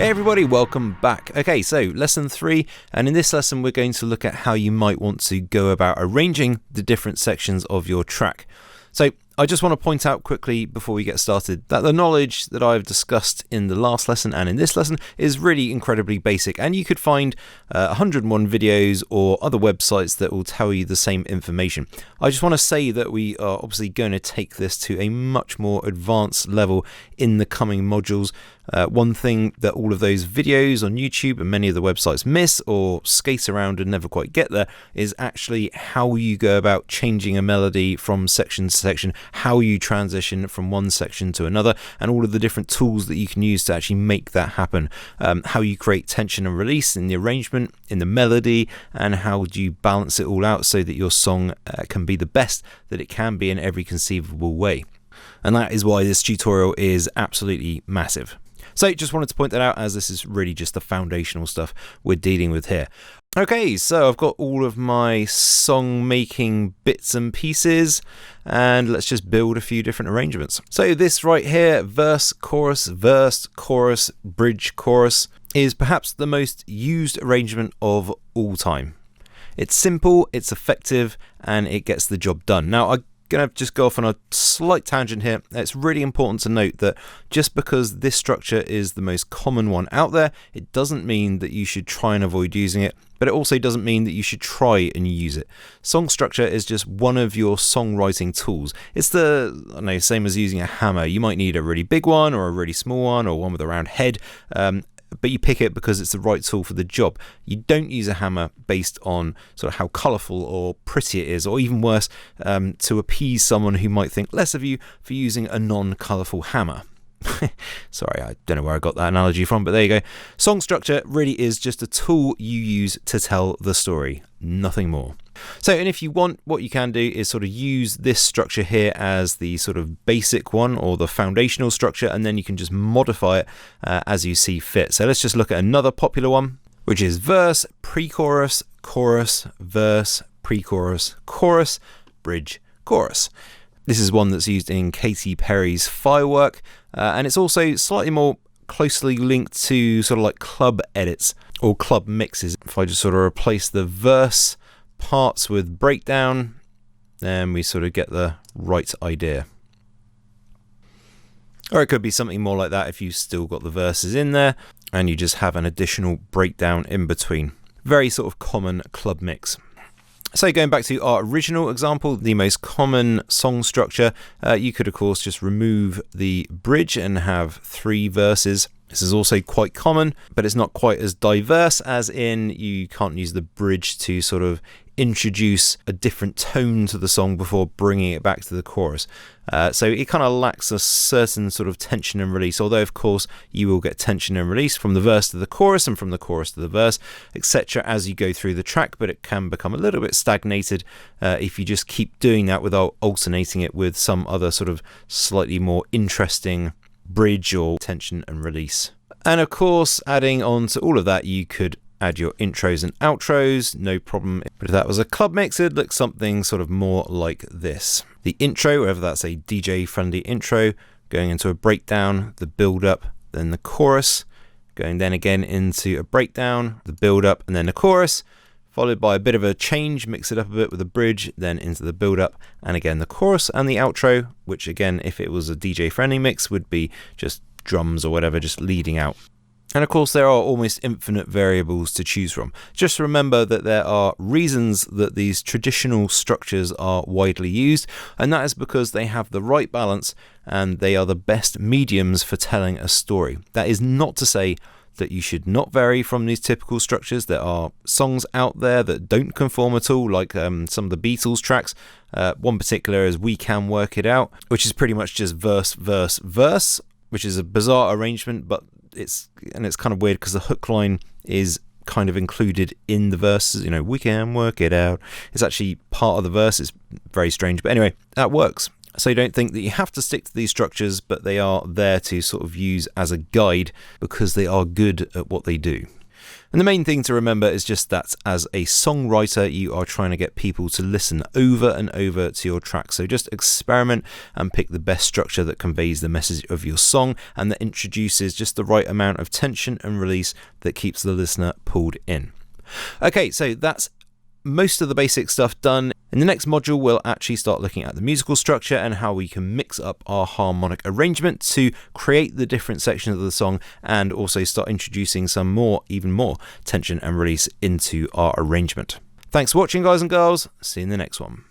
Hey everybody, welcome back. Okay, so lesson 3, and in this lesson we're going to look at how you might want to go about arranging the different sections of your track. So I just want to point out quickly before we get started that the knowledge that I've discussed in the last lesson and in this lesson is really incredibly basic, and you could find 101 videos or other websites that will tell you the same information. I just want to say that we are obviously going to take this to a much more advanced level in the coming modules. One thing that all of those videos on YouTube and many of the websites miss or skate around and never quite get there is actually how you go about changing a melody from section to section, how you transition from one section to another, and all of the different tools that you can use to actually make that happen. How you create tension and release in the arrangement, in the melody, and how do you balance it all out so that your song can be the best that it can be in every conceivable way. And that is why this tutorial is absolutely massive. So just wanted to point that out, as this is really just the foundational stuff we're dealing with here. Okay, so I've got all of my song making bits and pieces, and let's just build a few different arrangements. So this right here, verse, chorus, bridge, chorus, is perhaps the most used arrangement of all time. It's simple, it's effective, and it gets the job done. Now, I'm going to just go off on a slight tangent here. It's really important to note that just because this structure is the most common one out there, it doesn't mean that you should try and avoid using it, but it also doesn't mean that you should try and use it. Song structure is just one of your songwriting tools. It's the same as using a hammer. You might need a really big one or a really small one or one with a round head. But you pick it because it's the right tool for the job. You don't use a hammer based on sort of how colourful or pretty it is, or even worse, to appease someone who might think less of you for using a non-colourful hammer. Sorry, I don't know where I got that analogy from, but there you go. Song structure really is just a tool you use to tell the story, nothing more. So, and if you want, what you can do is sort of use this structure here as the sort of basic one or the foundational structure, and then you can just modify it as you see fit. So let's just look at another popular one, which is verse, pre-chorus, chorus, verse, pre-chorus, chorus, bridge, chorus. This is one that's used in Katy Perry's Firework, and it's also slightly more closely linked to sort of like club edits or club mixes. If I just sort of replace the verse parts with breakdown, then we sort of get the right idea. Or it could be something more like that if you still got the verses in there and you just have an additional breakdown in between. Very sort of common club mix. So going back to our original example, the most common song structure, you could of course just remove the bridge and have 3 verses. This is also quite common, but it's not quite as diverse, as in you can't use the bridge to sort of introduce a different tone to the song before bringing it back to the chorus. So it kind of lacks a certain sort of tension and release, although of course you will get tension and release from the verse to the chorus and from the chorus to the verse, etc. as you go through the track, but it can become a little bit stagnated if you just keep doing that without alternating it with some other sort of slightly more interesting bridge or tension and release. And of course, adding on to all of that, you could add your intros and outros, no problem. But if that was a club mix, it'd look something sort of more like this. The intro, whether that's a DJ friendly intro, going into a breakdown, the build up, then the chorus, going then again into a breakdown, the build up, and then the chorus, followed by a bit of a change, mix it up a bit with a bridge, then into the build up, and again the chorus and the outro, which again, if it was a DJ friendly mix, would be just drums or whatever, just leading out. And of course, there are almost infinite variables to choose from. Just remember that there are reasons that these traditional structures are widely used, and that is because they have the right balance and they are the best mediums for telling a story. That is not to say that you should not vary from these typical structures. There are songs out there that don't conform at all, like some of the Beatles tracks. One particular is We Can Work It Out, which is pretty much just verse, verse, verse, which is a bizarre arrangement, but it's kind of weird because the hook line is kind of included in the verses. We can work it out. It's actually part of the verse. It's very strange, but anyway, that works. So you don't think that you have to stick to these structures, but they are there to sort of use as a guide because they are good at what they do. And the main thing to remember is just that as a songwriter, you are trying to get people to listen over and over to your track. So just experiment and pick the best structure that conveys the message of your song and that introduces just the right amount of tension and release that keeps the listener pulled in. Okay, so that's most of the basic stuff done. In the next module, we'll actually start looking at the musical structure and how we can mix up our harmonic arrangement to create the different sections of the song and also start introducing even more tension and release into our arrangement. Thanks for watching, guys and girls. See you in the next one.